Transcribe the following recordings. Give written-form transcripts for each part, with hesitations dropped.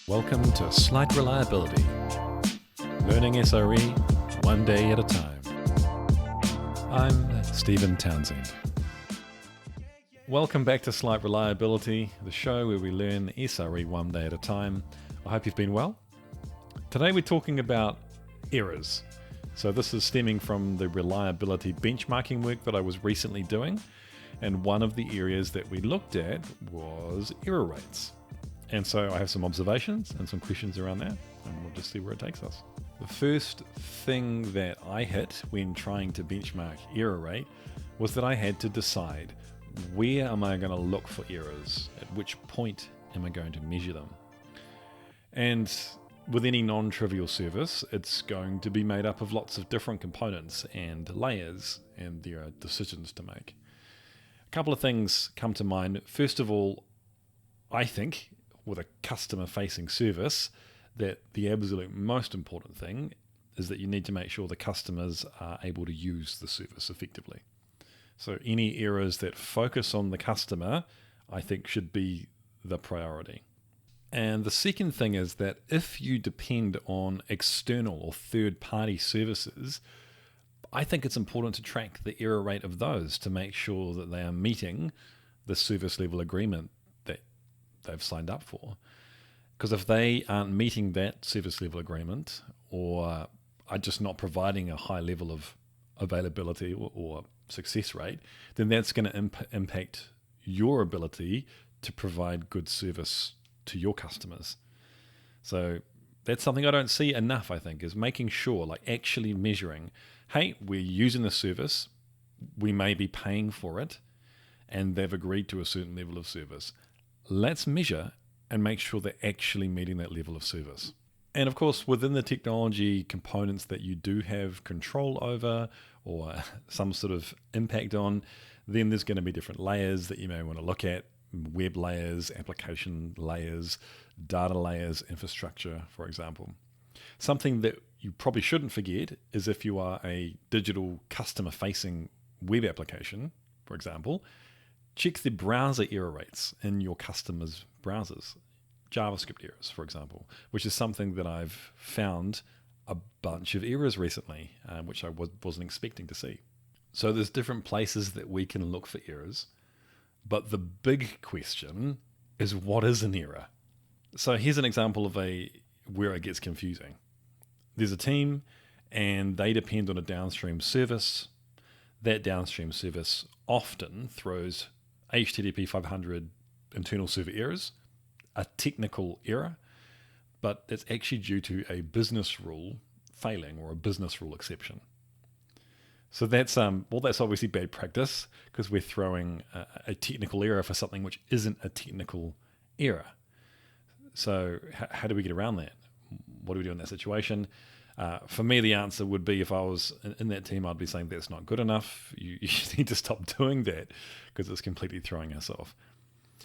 Welcome to Slight Reliability, learning SRE one day at a time. I'm Stephen Townsend. Welcome back to Slight Reliability, the show where we learn SRE one day at a time. I hope you've been well. Today we're talking about errors. So this is stemming from the reliability benchmarking work that I was recently doing, and one of the areas that we looked at was error rates. And so I have some observations and some questions around that, and we'll just see where it takes us. The first thing that I hit when trying to benchmark error rate was that I had to decide, where am I going to look for errors? At which point am I going to measure them? And with any non-trivial service, it's going to be made up of lots of different components and layers, and there are decisions to make. A couple of things come to mind. First of all, I think with a customer-facing service that the absolute most important thing is that you need to make sure the customers are able to use the service effectively. So any errors that focus on the customer, I think, should be the priority. And the second thing is that if you depend on external or third-party services, I think it's important to track the error rate of those to make sure that they are meeting the service level agreement that they've signed up for. Because if they aren't meeting that service level agreement, or are just not providing a high level of availability or success rate, then that's going to impact your ability to provide good service to your customers. So that's something I don't see enough, I think, is making sure, like actually measuring, hey, we're using the service, we may be paying for it, and they've agreed to a certain level of service. Let's measure and make sure they're actually meeting that level of service. And of course, within the technology components that you do have control over or some sort of impact on, then there's going to be different layers that you may want to look at: web layers, application layers, data layers, infrastructure, for example. Something that you probably shouldn't forget is if you are a digital customer-facing web application, for example, check the browser error rates in your customers' browsers. JavaScript errors, for example, which is something that I've found a bunch of errors recently, which I wasn't expecting to see. So there's different places that we can look for errors. But the big question is, what is an error? So here's an example of where it gets confusing. There's a team and they depend on a downstream service. That downstream service often throws HTTP 500 internal server errors, a technical error, but it's actually due to a business rule failing or a business rule exception. So that's obviously bad practice, because we're throwing a technical error for something which isn't a technical error. So how do we get around that? What do we do in that situation? For me, the answer would be, if I was in that team, I'd be saying that's not good enough. You need to stop doing that, because it's completely throwing us off.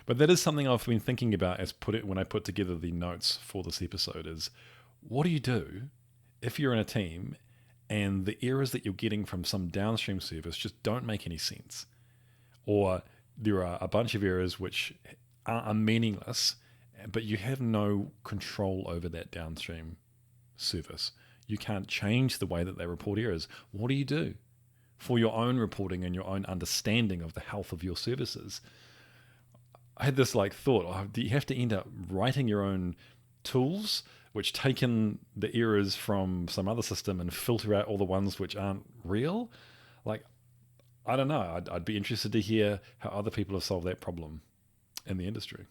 But that is something I've been thinking about when I put together the notes for this episode, is what do you do if you're in a team and the errors that you're getting from some downstream service just don't make any sense? Or there are a bunch of errors which are meaningless, but you have no control over that downstream service. You can't change the way that they report errors. What do you do for your own reporting and your own understanding of the health of your services? I had this thought, do you have to end up writing your own tools which take in the errors from some other system and filter out all the ones which aren't real? I don't know. I'd be interested to hear how other people have solved that problem in the industry.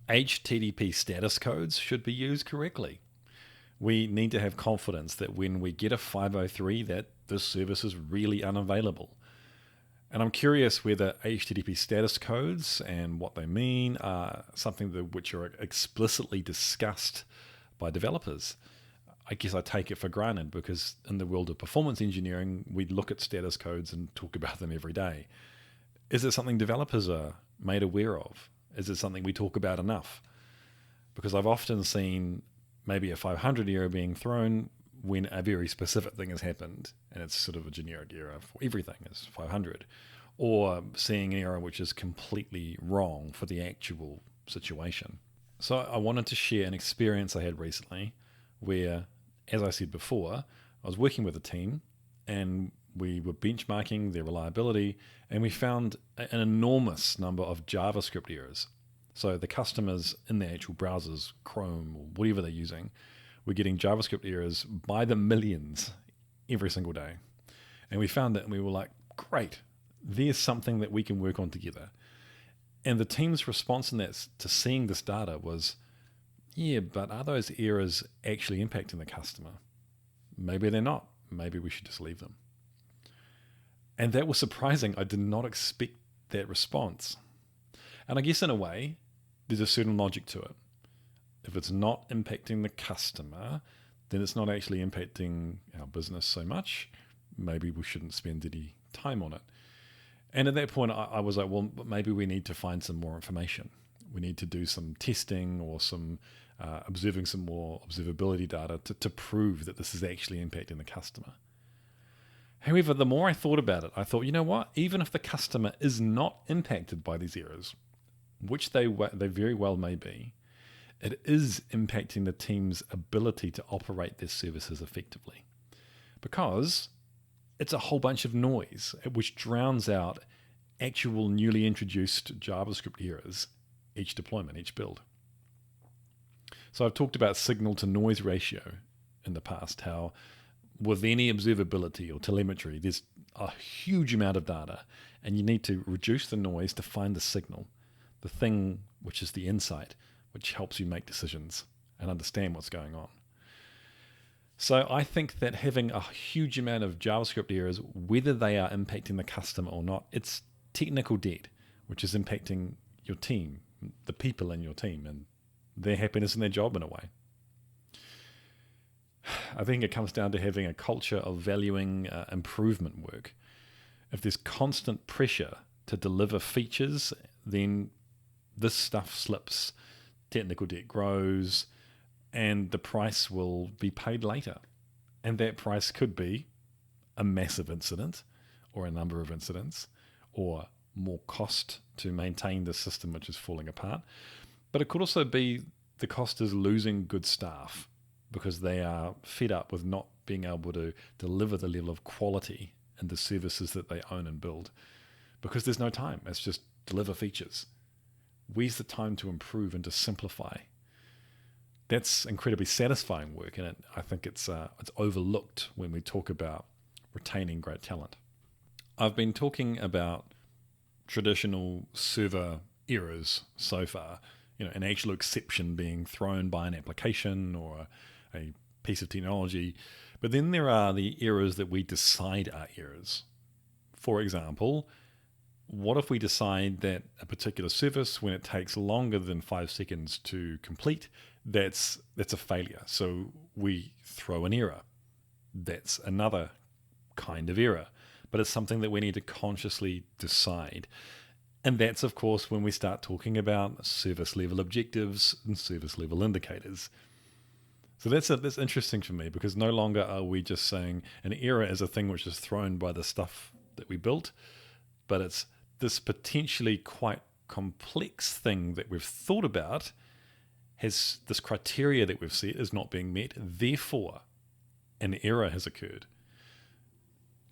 HTTP status codes should be used correctly. We need to have confidence that when we get a 503, that this service is really unavailable. And I'm curious whether HTTP status codes and what they mean are something which are explicitly discussed by developers. I guess I take it for granted, because in the world of performance engineering, we look at status codes and talk about them every day. Is it something developers are made aware of? Is it something we talk about enough? Because I've often seen maybe a 500 error being thrown when a very specific thing has happened, and it's sort of a generic error for everything is 500, or seeing an error which is completely wrong for the actual situation. So I wanted to share an experience I had recently where, as I said before, I was working with a team and we were benchmarking their reliability, and we found an enormous number of JavaScript errors. So the customers in their actual browsers, Chrome or whatever they're using, were getting JavaScript errors by the millions every single day. And we found it and we were like, great, there's something that we can work on together. And the team's response in that to seeing this data was, yeah, but are those errors actually impacting the customer? Maybe they're not. Maybe we should just leave them. And that was surprising. I did not expect that response. And I guess in a way, there's a certain logic to it. If it's not impacting the customer, then it's not actually impacting our business so much. Maybe we shouldn't spend any time on it. And at that point, I was like, well, maybe we need to find some more information. We need to do some testing or some observing some more observability data to prove that this is actually impacting the customer. However, the more I thought about it, I thought, you know what? Even if the customer is not impacted by these errors, which they very well may be, it is impacting the team's ability to operate their services effectively. Because it's a whole bunch of noise which drowns out actual newly introduced JavaScript errors each deployment, each build. So I've talked about signal to noise ratio in the past, how with any observability or telemetry, there's a huge amount of data and you need to reduce the noise to find the signal, the thing which is the insight, which helps you make decisions and understand what's going on. So I think that having a huge amount of JavaScript errors, whether they are impacting the customer or not, it's technical debt, which is impacting your team, the people in your team, and their happiness in their job in a way. I think it comes down to having a culture of valuing improvement work. If there's constant pressure to deliver features, then this stuff slips, technical debt grows, and the price will be paid later. And that price could be a massive incident or a number of incidents or more cost to maintain the system which is falling apart. But it could also be the cost is losing good staff because they are fed up with not being able to deliver the level of quality in the services that they own and build because there's no time. It's just deliver features. Where's the time to improve and to simplify? That's incredibly satisfying work, and I think it's overlooked when we talk about retaining great talent. I've been talking about traditional server errors so far, an actual exception being thrown by an application or a piece of technology, but then there are the errors that we decide are errors. For example, what if we decide that a particular service, when it takes longer than 5 seconds to complete, that's a failure. So we throw an error. That's another kind of error, but it's something that we need to consciously decide. And that's, of course, when we start talking about service level objectives and service level indicators. So that's interesting for me because no longer are we just saying an error is a thing which is thrown by the stuff that we built, but it's this potentially quite complex thing that we've thought about has this criteria that we've set is not being met, therefore an error has occurred.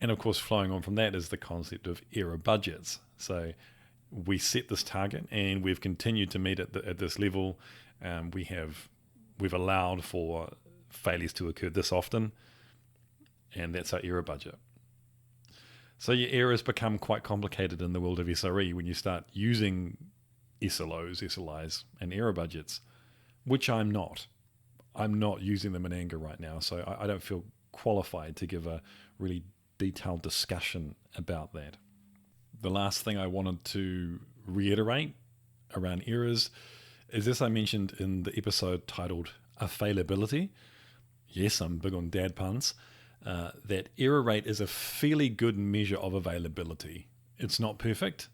And of course, flowing on from that is the concept of error budgets. So we set this target and we've continued to meet it at this level. We've allowed for failures to occur this often, and that's our error budget. So your errors become quite complicated in the world of SRE when you start using SLOs, SLIs, and error budgets, which I'm not. I'm not using them in anger right now, so I don't feel qualified to give a really detailed discussion about that. The last thing I wanted to reiterate around errors is, as I mentioned in the episode titled Availability, yes, I'm big on dad puns, that error rate is a fairly good measure of availability. It's not perfect,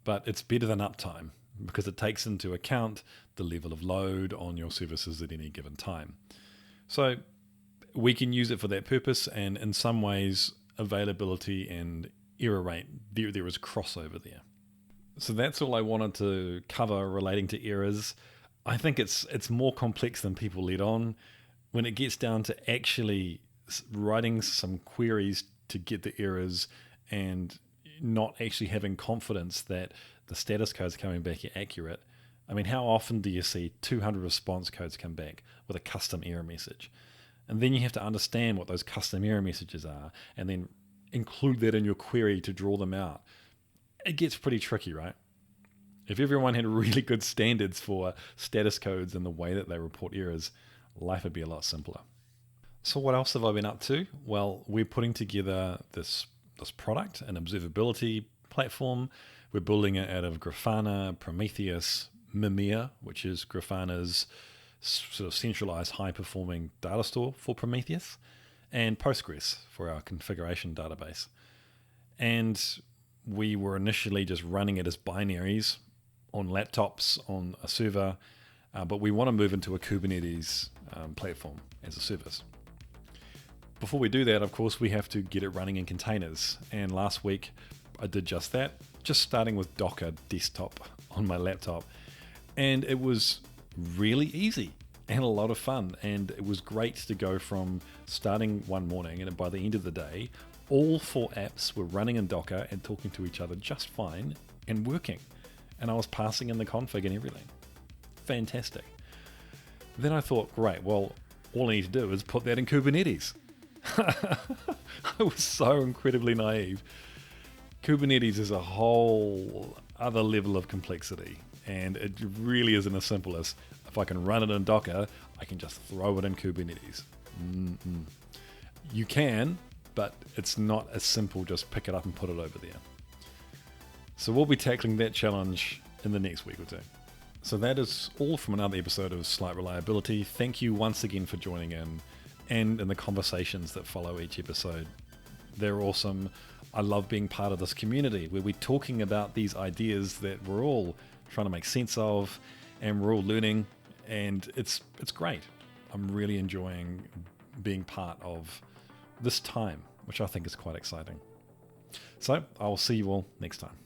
but it's better than uptime because it takes into account the level of load on your services at any given time. So we can use it for that purpose, and in some ways, availability and error rate, there is crossover there. So that's all I wanted to cover relating to errors. I think it's more complex than people let on when it gets down to actually writing some queries to get the errors and not actually having confidence that the status codes coming back are accurate. I mean, how often do you see 200 response codes come back with a custom error message? And then you have to understand what those custom error messages are and then include that in your query to draw them out. It gets pretty tricky, right? If everyone had really good standards for status codes and the way that they report errors, life would be a lot simpler. So what else have I been up to? Well, we're putting together this product, an observability platform. We're building it out of Grafana, Prometheus, Mimir, which is Grafana's sort of centralized high-performing data store for Prometheus, and Postgres for our configuration database. And we were initially just running it as binaries on laptops on a server, but we want to move into a Kubernetes platform as a service. Before we do that, of course, we have to get it running in containers. And last week, I did just that, just starting with Docker desktop on my laptop. And it was really easy and a lot of fun. And it was great to go from starting one morning, and by the end of the day, all 4 apps were running in Docker and talking to each other just fine and working. And I was passing in the config and everything. Fantastic. Then I thought, great, well, all I need to do is put that in Kubernetes. I was so incredibly naive. Kubernetes is a whole other level of complexity, and it really isn't as simple as if I can run it in Docker, I can just throw it in Kubernetes. You can, but it's not as simple, just pick it up and put it over there. So we'll be tackling that challenge in the next week or two. So that is all from another episode of Slight Reliability. Thank you once again for joining in and in the conversations that follow each episode. They're awesome. I love being part of this community where we're talking about these ideas that we're all trying to make sense of and we're all learning, and it's great. I'm really enjoying being part of this time, which I think is quite exciting. So I'll see you all next time.